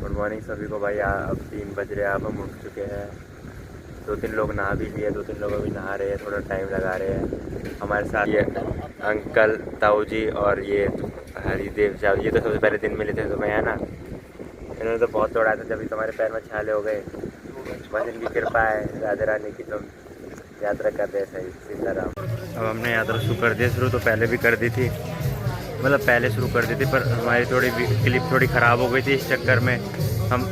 Good morning सभी को भाई। अब 3 बज रहे हैं, अब हम उठ चुके हैं। 2-3 लोग नहा भी लिए, 2-3 लोग अभी नहा रहे हैं, थोड़ा टाइम लगा रहे हैं। हमारे साथ ये अंकल, ताऊ जी और ये हरिदेव साहब, ये तो सबसे पहले दिन मिले थे तुम्हें, है ना। इन्होंने तो बहुत दौड़ा था, जब तुम्हारे पैर में छाले हो गए। बस इनकी कृपा है राधे रानी की, तुम यात्रा कर रहे सही सीताराम। अब हमने यात्रा शुरू कर दी, शुरू तो पहले भी कर दी थी, मतलब पहले शुरू कर दी थी, पर हमारी थोड़ी क्लिप थोड़ी ख़राब हो गई थी। इस चक्कर में हम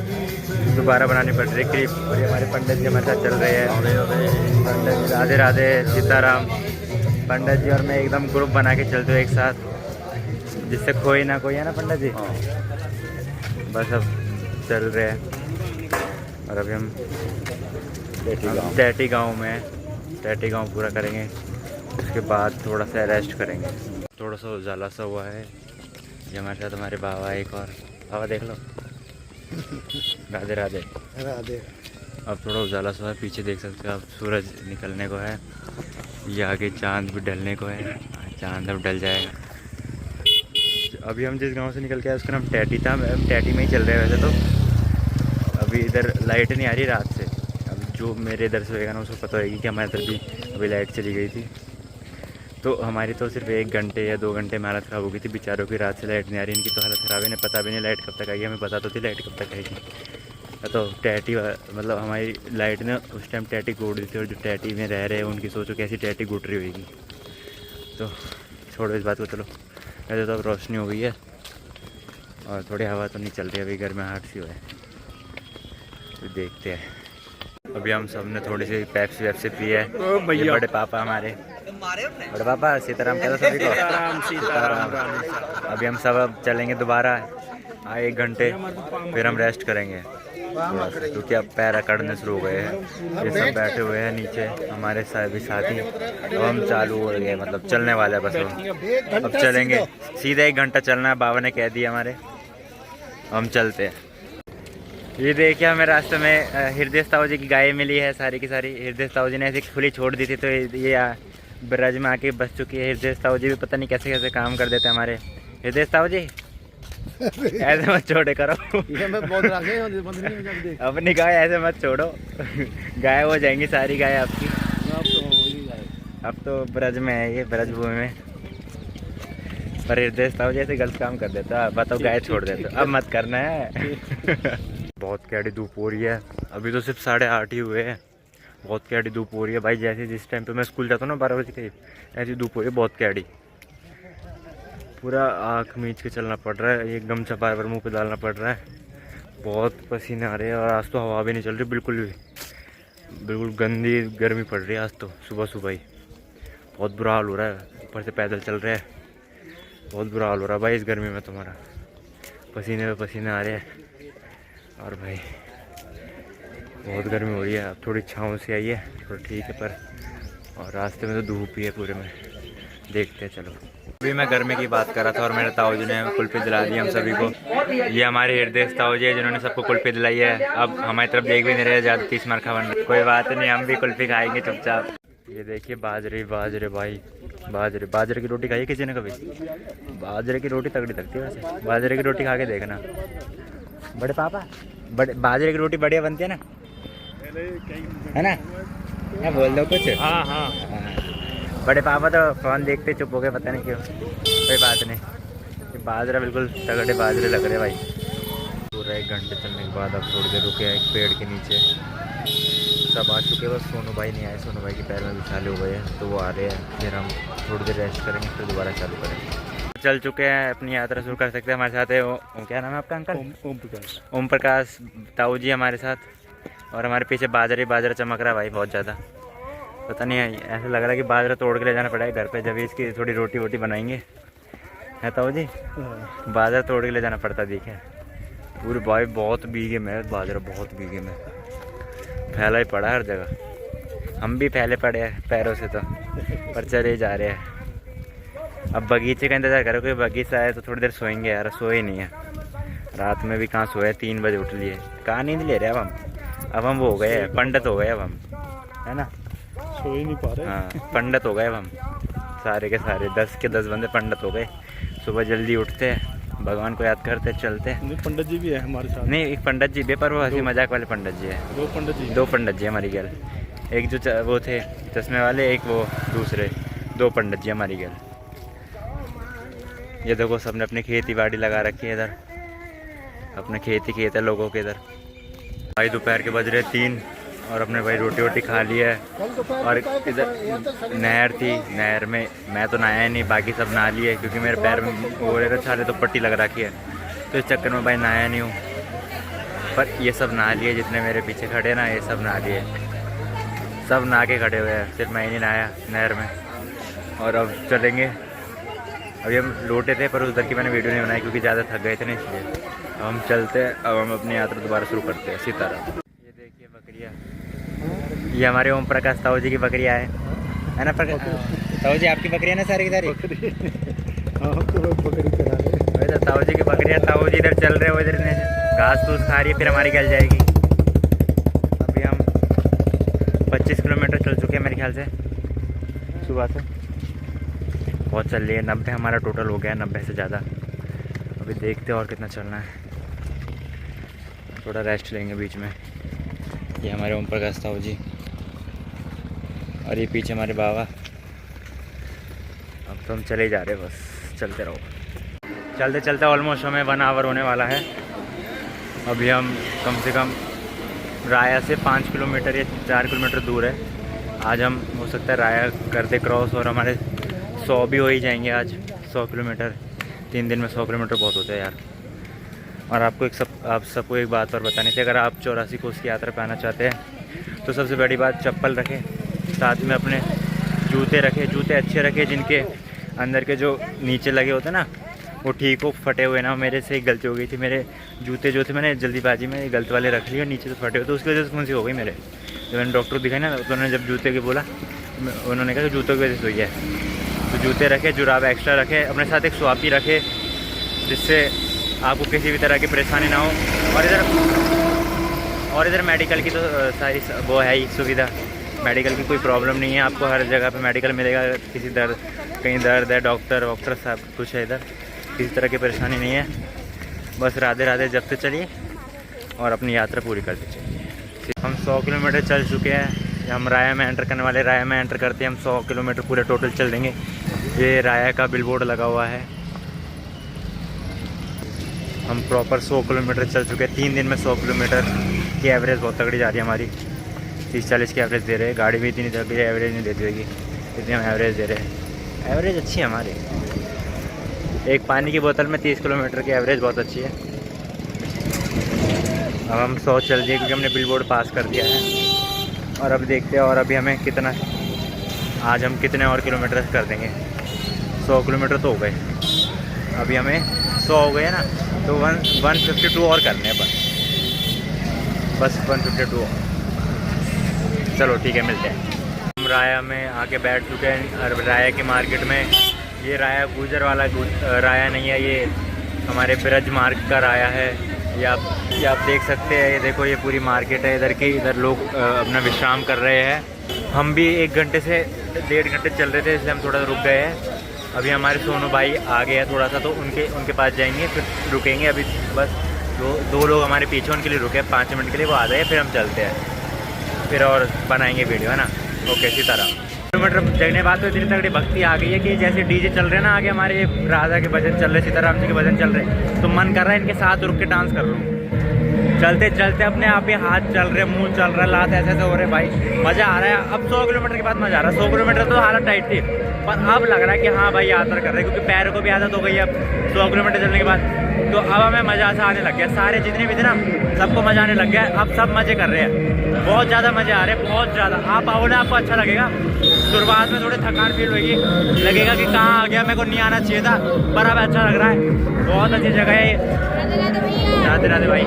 दोबारा बनानी पड़ रही क्लिप। और ये हमारे पंडित जी हमारे साथ चल रहे हैं। पंडित जी राधे राधे सीताराम। पंडित जी और मैं एकदम ग्रुप बना के चलते हो एक साथ, जिससे कोई ना कोई, है ना पंडित जी। बस अब चल रहे हैं। और अभी हम टैटी गाँव पूरा करेंगे, उसके बाद थोड़ा सा रेस्ट करेंगे। थोड़ा सा उजाला सा हुआ है। ये हमारे साथ हमारे बाबा, एक और बाबा देख लो। राधे राधे राधे। अब थोड़ा उजाला सा है, पीछे देख सकते हो आप, सूरज निकलने को है। ये आगे चांद भी ढलने को है, चांद अब ढल जाएगा। अभी हम जिस गांव से निकल के आए उसका नाम टैटी था, हम टैटी में ही चल रहे हैं वैसे तो। अभी इधर लाइट नहीं आ रही रात से। अब जो मेरे इधर से होएगा ना उसको पता होगी कि हमारे इधर भी अभी लाइट चली गई थी। तो हमारी तो सिर्फ 1 घंटे या 2 घंटे में हालत ख़राब हो गई थी। बेचारों की रात से लाइट नहीं आ रही, इनकी तो हालत ख़राब है। इन्हें पता भी नहीं लाइट कब तक आएगी, हमें पता तो थी लाइट कब तक आएगी। तो टैटी मतलब हमारी लाइट ने उस टाइम टैटी कूट दी थी, और जो टैटी में रह रहे हैं उनकी सोचो कैसी टैटी कूट रही होगी। तो छोड़ो इस बात को, चलो। वैसे तो अब रोशनी हो गई है और थोड़ी हवा तो नहीं चल रही, अभी घर में हाट सी हो है, तो देखते हैं। अभी हम सब ने थोड़ी सी पेप्सी वेप्सी पी है। ये बड़े पापा हमारे, बड़े पापा सीताराम कह दो सभी को। सीताराम। अभी हम सब अब चलेंगे दोबारा 1 घंटे, फिर हम रेस्ट करेंगे क्योंकि अब पैर अकड़ने शुरू हो गए हैं। ये सब बैठे हुए हैं नीचे हमारे भी साथी। अब हम चालू हो गए, मतलब चलने वाले हैं बस। अब चलेंगे सीधा 1 घंटा चलना है, बाबा ने कह दिया हमारे। हम चलते हैं। ये देखिए हमें रास्ते में हृदय ताऊ जी की गाय मिली है, सारी की सारी। हृदय ताऊ जी ने ऐसी खुली छोड़ दी थी, तो ये ब्रज में आके बच चुकी है। हृदय ताऊ जी भी पता नहीं कैसे कैसे काम कर देते हैं हमारे हृदय ताऊ जी। ऐसे मत छोड़े करो, अपनी गाय ऐसे मत छोड़ो, गाय हो जाएंगी सारी गाय आपकी। अब तो ब्रज में है, ये ब्रज भूमि में। पर हृदय ताऊ जी ऐसे गलत काम कर देता, बताओ गाय छोड़ देते, अब मत करना है। बहुत कैडी धूप हो रही है, अभी तो सिर्फ 8:30 ही हुए हैं। बहुत कैडी धूप हो रही है भाई, जैसे जिस टाइम पे मैं स्कूल जाता हूँ ना 12 बजे के, ऐसी धूप हो रही है बहुत कैडी। पूरा आँख मींच के चलना पड़ रहा है, एक गमछा बार बार मुँह पे डालना पड़ रहा है। बहुत पसीने आ रहे हैं, और आज तो हवा भी नहीं चल रही बिल्कुल भी, बिल्कुल गंदी गर्मी पड़ रही है आज तो सुबह सुबह ही। बहुत बुरा हाल हो रहा है, ऊपर से पैदल चल रहे हैं, बहुत बुरा हाल हो रहा है भाई इस गर्मी में। तुम्हारा पसीने में पसीने आ रहे हैं, और भाई बहुत गर्मी हो रही है। अब थोड़ी छाँव से आई है, थोड़ा ठीक है, पर और रास्ते में तो धूप ही है पूरे में। देखते हैं चलो। अभी मैं गर्मी की बात कर रहा था और मेरे ताऊ जी ने कुल्फी दिला दी हम सभी को। ये हमारे हृदय ताऊ जी है जिन्होंने सबको कुल्फी दिलाई है। अब हमारी तरफ देख भी नहीं रहे, ज़्यादा 30 मार खा। कोई बात नहीं, हम भी कुल्फी खाएंगे चुपचाप। ये देखिए बाजरे भाई, बाजरे की रोटी खाई किसी ने कभी? बाजरे की रोटी तगड़ी लगती है वैसे, बाजरे की रोटी खा के देखना बड़े पापा। बाजरे की रोटी बढ़िया बनती है ना, है ना? क्या बोल दो कुछ? हाँ। बड़े पापा तो फोन देखते चुप हो गए, पता नहीं क्यों। कोई बात नहीं, बाजरा बिल्कुल तगड़े बाजरे लग रहे भाई। पूरा 1 घंटे चलने के बाद अब थोड़ी देर रुके हैं एक पेड़ के नीचे। सब आ चुके, बस सोनू भाई नहीं आए। सोनू भाई के पैर में भी चालू हो गए हैं, तो वो आ रहे हैं। फिर हम थोड़ी देर रेस्ट करेंगे, फिर दोबारा चालू करेंगे। चल चुके हैं, अपनी यात्रा शुरू कर सकते हैं। हमारे साथ है क्या नाम है आपका अंकल? ओम प्रकाश ताऊ जी हमारे साथ, और हमारे पीछे बाजरा चमक रहा है भाई बहुत ज़्यादा। पता नहीं है, ऐसा लग रहा है कि बाजरा तोड़ के ले जाना पड़ेगा घर पे, जब इसकी थोड़ी रोटी वोटी बनाएंगे, है ताऊ जी? बाजरा तोड़ के ले जाना पड़ता दिखे पूरे भाई। बहुत बीघे में बाजरा, बहुत बीघे में फैला ही पड़ा है हर जगह। हम भी फैले पड़े हैं पैरों से तो, पर चले जा रहे हैं। अब बगीचे का इंतज़ार करो, कोई बगीचा आए तो थोड़ी देर सोएंगे यार। सोए नहीं है रात में भी, कहाँ सोए, 3 बजे उठ लिए, कहाँ नींद ले रहे अब हम वो हो गए हैं, पंडित हो गए अब हम, है ना? सो ही नहीं पा रहे। हाँ पंडित हो गए अब हम सारे के सारे, 10 के 10 बंदे पंडित हो गए। सुबह जल्दी उठते हैं, भगवान को याद करते चलते। नहीं, पंडित जी भी है हमारे साथ। नहीं, एक पंडित जी भी, पर वो हंसी मजाक वाले पंडित जी है। दो पंडित जी, दो पंडित जी हमारी गर्ल। एक जो वो थे चश्मे वाले, एक वो दूसरे। दो पंडित जी हमारी गर्ल। ये देखो सबने अपनी खेती बाड़ी लगा रखी है इधर, अपने खेती खेत है लोगों के इधर। भाई दोपहर के बज रहे 3 और अपने भाई रोटी वोटी खा ली है। और इधर नहर थी, नहर में मैं तो नहाया नहीं, बाकी सब नहा लिए क्योंकि मेरे पैर में हो रहे थे छाले, तो पट्टी लग रखी है, तो इस चक्कर में भाई नहाया नहीं हूँ। पर ये सब नहा लिए, जितने मेरे पीछे खड़े ना ये सब नहा लिए, सब नहा के खड़े हुए हैं, सिर्फ मैं ही नहीं नहाया नहर में। और अब चलेंगे, अभी हम लौटे थे पर उधर की मैंने वीडियो नहीं बनाई क्योंकि ज़्यादा थक गए थे ना, इसलिए। अब हम चलते हैं, अब हम अपनी यात्रा दोबारा शुरू करते हैं सीतारा। ये देखिए बकरियाँ, ये हमारे ओम प्रकाश ताऊ जी की बकरियाँ है ना ताऊ जी? आपकी बकरियाँ ना सारी इधर ही? तो ताऊ जी की बकरियाँ, ताऊ जी इधर चल रहे हो, इधर घास फूस खा रही है, फिर हमारी गल जाएगी। अभी हम 25 किलोमीटर चल चुके हैं मेरे ख्याल से सुबह से, बहुत चल रही है। 90 हमारा टोटल हो गया है, 90 से ज़्यादा। अभी देखते हैं और कितना चलना है, थोड़ा रेस्ट लेंगे बीच में। ये हमारे ओम प्रकाश ताऊ जी और ये पीछे हमारे बाबा। अब तो हम चले ही जा रहे हैं, बस चलते रहो। चलते चलते ऑलमोस्ट हमें 1 आवर होने वाला है। अभी हम कम से कम राया से 5 किलोमीटर या 4 किलोमीटर दूर है। आज हम हो सकता है राया करते क्रॉस, और हमारे 100 भी हो ही जाएंगे आज। 100 किलोमीटर 3 दिन में 100 किलोमीटर बहुत होते हैं यार। और आपको आप सबको एक बात और बतानी थी, अगर आप 84 कोस की यात्रा पे आना चाहते हैं तो सबसे बड़ी बात चप्पल रखें, साथ में अपने जूते रखें, जूते अच्छे रखें जिनके अंदर के जो नीचे लगे होते हैं ना वो ठीक हो, फटे हुए ना। मेरे से एक गलती हो गई थी, मेरे जूते जो थे मैंने जल्दीबाजी में गलत वाले रख लिए, नीचे से फटे हुए, तो उसकी वजह से फुंसी हो गई मेरे। जब मैंने डॉक्टर को दिखाया ना तो उन्होंने जब जूते के बोला, उन्होंने कहा कि जूतों की वजह से हुई है। तो जूते रखें, जुराब एक्स्ट्रा रखें, अपने साथ एक स्वापी रखें जिससे आपको किसी भी तरह की परेशानी ना हो। और इधर मेडिकल की तो सारी वो है ही सुविधा, मेडिकल की कोई प्रॉब्लम नहीं है, आपको हर जगह पे मेडिकल मिलेगा। किसी कहीं दर्द है, डॉक्टर सब कुछ है इधर, किसी तरह की परेशानी नहीं है। बस राधे राधे जपते चलिए और अपनी यात्रा पूरी करते चलिए। हम 100 किलोमीटर चल चुके हैं, हम राया में एंटर करने वाले। राया में एंटर करते हैं हम 100 किलोमीटर पूरे टोटल चल देंगे। ये राया का बिलबोर्ड लगा हुआ है। हम प्रॉपर 100 किलोमीटर चल चुके हैं। 3 दिन में 100 किलोमीटर की एवरेज बहुत तगड़ी जा रही है हमारी। 30-40 की एवरेज दे रहे हैं, गाड़ी भी इतनी तगड़ी एवरेज नहीं देती होगी, इतनी हम एवरेज दे रहे हैं। एवरेज अच्छी है हमारी, एक पानी की बोतल में 30 किलोमीटर की एवरेज बहुत अच्छी है। अब हम 100 चल दिए क्योंकि हमने बिलबोर्ड पास कर दिया है। और अब देखते हैं और अभी हमें कितना, आज हम कितने और किलोमीटर कर देंगे। 100 किलोमीटर तो हो गए, अभी हमें 100 हो गए ना, तो 152 और करने हैं बस 152 और। चलो ठीक है, मिलते हैं। हम राया में आके बैठ चुके हैं, राया की मार्केट में। ये राया गुजर वाला राया नहीं है, ये हमारे ब्रज मार्ग का राया है। ये आप देख सकते हैं, ये देखो ये पूरी मार्केट है इधर की। इधर लोग अपना विश्राम कर रहे हैं। हम भी 1 घंटे से 1.5 घंटे चल रहे थे, इसलिए हम थोड़ा रुक गए हैं। अभी हमारे सोनू भाई आ गए हैं थोड़ा सा, तो उनके पास जाएंगे, फिर रुकेंगे। अभी बस दो लोग हमारे पीछे, उनके लिए रुके 5 मिनट के लिए, वो आ गए, फिर हम चलते हैं, फिर और बनाएंगे वीडियो, है ना। ओके, सीताराम। किलोमीटर देखने बाद तो इतनी तगड़ी भक्ति आ गई है कि जैसे डीजे चल रहे हैं ना आगे, हमारे राधा के भजन चल रहे, सीताराम जी के भजन चल रहे, तो मन कर रहा है इनके साथ रुक के डांस कर रहा हूँ। चलते चलते अपने आप ही हाथ चल रहे, मुंह चल रहा है, लात ऐसे हो रहे, भाई मज़ा आ रहा है। अब 100 किलोमीटर के बाद मज़ा आ रहा है। 100 किलोमीटर तो हालत टाइट थी, पर अब लग रहा है कि हाँ भाई यात्रा कर रहे हैं, क्योंकि पैरों को भी आदत हो गई अब 100 किलोमीटर चलने के बाद। तो अब हमें मज़ा सा आने लग गया, सारे जितने भी थे ना सबको मज़ा आने लग गया। अब सब मज़े कर रहे हैं, बहुत ज़्यादा मज़े आ रहे हैं, बहुत ज़्यादा। आप आओ ना, आपको अच्छा लगेगा। शुरुआत में थोड़ी थकान फील होगी, लगेगा कि कहाँ आ गया, मेरे को नहीं आना चाहिए था, पर अब अच्छा लग रहा है। बहुत अच्छी जगह है। राधे राधे भाई,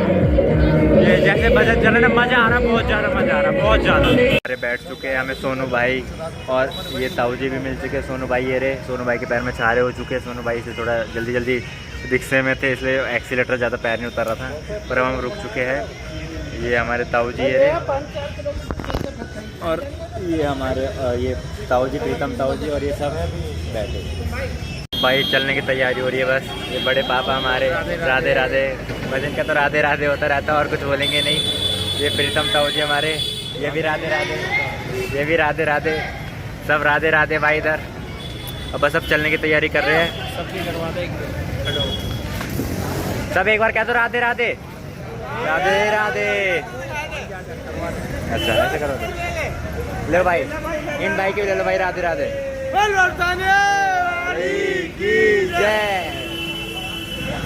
ये जैसे भजन चल रहे ना, मज़ा आ रहा है, बहुत ज़्यादा मज़ा आ रहा है, बहुत ज़्यादा। अरे बैठ चुके हैं हमें सोनू भाई और ये ताऊ जी भी मिल चुके हैं। सोनू भाई ये रहे, सोनू भाई के पैर में छारे हो चुके हैं। सोनू भाई से थोड़ा जल्दी रिक्शे में थे, इसलिए एक्सीलेटर ज़्यादा पैर नहीं उतर रहा था, पर हम रुक चुके हैं। ये हमारे ताऊ जी है, और ये हमारे ये ताऊ जी, प्रीतम ताऊ जी, और ये सब बैठे। भाई चलने की तैयारी हो रही है बस। ये बड़े पापा हमारे राधे राधे, बस इनका तो राधे राधे होता रहता है और कुछ बोलेंगे नहीं। ये प्रीतम ताऊ जी हमारे, ये भी राधे राधे, ये भी राधे राधे, सब राधे राधे भाई इधर। अब बस अब चलने की तैयारी कर रहे हैं। सब एक बार कह दो राधे राधे, राधे राधे। अच्छा ऐसे करो तो। ले भाई, इन भाई के ले लो भाई, राधे राधे।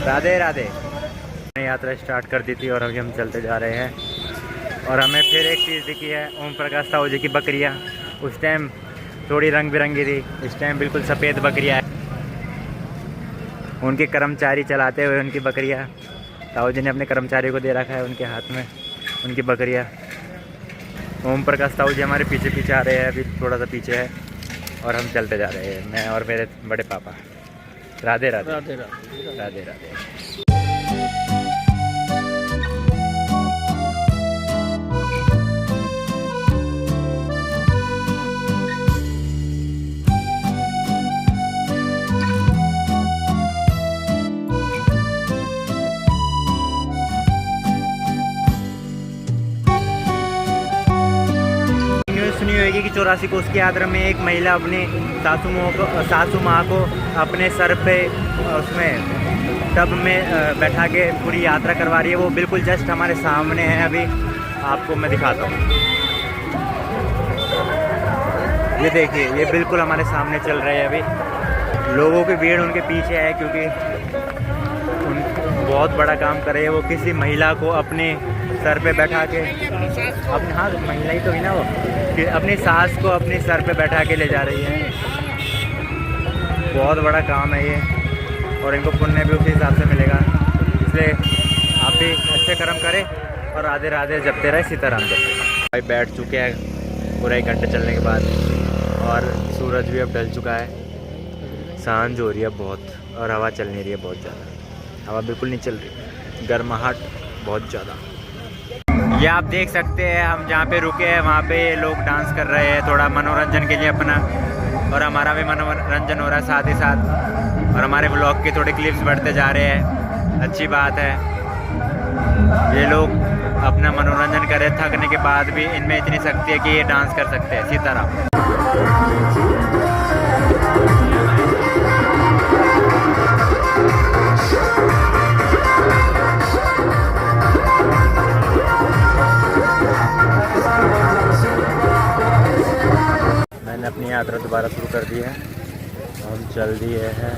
राधे राधे। यात्रा स्टार्ट कर दी थी और अभी हम चलते जा रहे हैं। और हमें फिर एक चीज़ दिखी है, ओम प्रकाश ताऊ जी की बकरियाँ। उस टाइम थोड़ी रंग बिरंगी थी, इस टाइम बिल्कुल सफ़ेद बकरियाँ है। उनके कर्मचारी चलाते हुए उनकी बकरियाँ, ताऊ जी ने अपने कर्मचारी को दे रखा है उनके हाथ में उनकी बकरियाँ। ओम प्रकाश ताऊ जी हमारे पीछे पीछे आ रहे हैं, अभी थोड़ा सा पीछे है और हम चलते जा रहे हैं, मैं और मेरे बड़े पापा। राधे राधे, राधे राधे, राधे राधे। सुनी होगी कि 84 कोस की यात्रा में एक महिला अपनी सासू माँ को अपने सर पे उसमें टब में बैठा के पूरी यात्रा करवा रही है। वो बिल्कुल जस्ट हमारे सामने है, अभी आपको मैं दिखाता हूँ। ये देखिए, ये बिल्कुल हमारे सामने चल रहे हैं। अभी लोगों की भीड़ उनके पीछे है क्योंकि बहुत बड़ा काम कर रहे हैं। वो किसी महिला को अपने सर पे बैठा के, अपने, हाँ महिला ही तो है ना वो, कि अपनी सास को अपने सर पे बैठा के ले जा रही है। बहुत बड़ा काम है ये और इनको पुण्य भी उसी हिसाब से मिलेगा। इसलिए आप भी अच्छे कर्म करें और राधे राधे जपते रहे, सीताराम जपते। भाई बैठ चुके हैं पूरा 1 घंटे चलने के बाद और सूरज भी अब ढल चुका है। सांझ हो रही है बहुत और हवा चल नहीं रही है बहुत ज़्यादा। हवा बिल्कुल नहीं चल रही, गर्माहट बहुत ज़्यादा। ये आप देख सकते हैं, हम जहाँ पे रुके हैं वहाँ पे लोग डांस कर रहे हैं थोड़ा मनोरंजन के लिए अपना, और हमारा भी मनोरंजन हो रहा है साथ ही साथ। और हमारे ब्लॉग के थोड़े क्लिप्स बढ़ते जा रहे हैं, अच्छी बात है। ये लोग अपना मनोरंजन करें, थकने के बाद भी इनमें इतनी शक्ति है कि ये डांस कर सकते हैं। सीताराम। मैंने अपनी यात्रा दोबारा शुरू कर दी है। हम चल दिए हैं।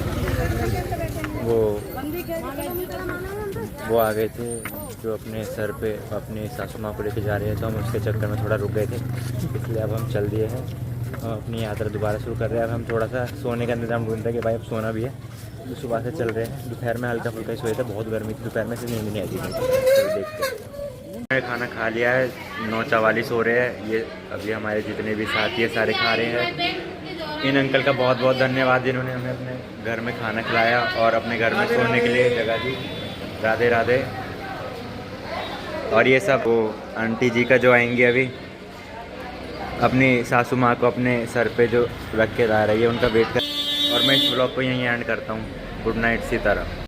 वो आ गए थे जो अपने सर पे अपनी सासू माँ को लेके जा रहे हैं, तो हम उसके चक्कर में थोड़ा रुक गए थे, इसलिए अब हम चल दिए हैं। हम अपनी यात्रा दोबारा शुरू कर रहे हैं। अब हम थोड़ा सा सोने का इंतजाम ढूंढते हैं कि भाई अब सोना भी है। तो सुबह से चल रहे हैं, दोपहर में हल्का फुल्का ही सोए थे, बहुत गर्मी थी दोपहर में, से नींद नहीं आई थी। तो देखते हैं। मैंने खाना खा लिया है, 9:44 हो रहे हैं। ये अभी हमारे जितने भी साथी है सारे खा रहे हैं। इन अंकल का बहुत बहुत धन्यवाद जिन्होंने हमें अपने घर में खाना खिलाया और अपने घर में सोने के लिए जगह दी। राधे राधे। और ये सब वो आंटी जी का जो आएंगे अभी, अपनी सासू माँ को अपने सर पे जो रख के ला रही है, उनका वेट कर। और मैं इस ब्लॉग को यहीं एंड करता हूँ। Good night, Sitaram.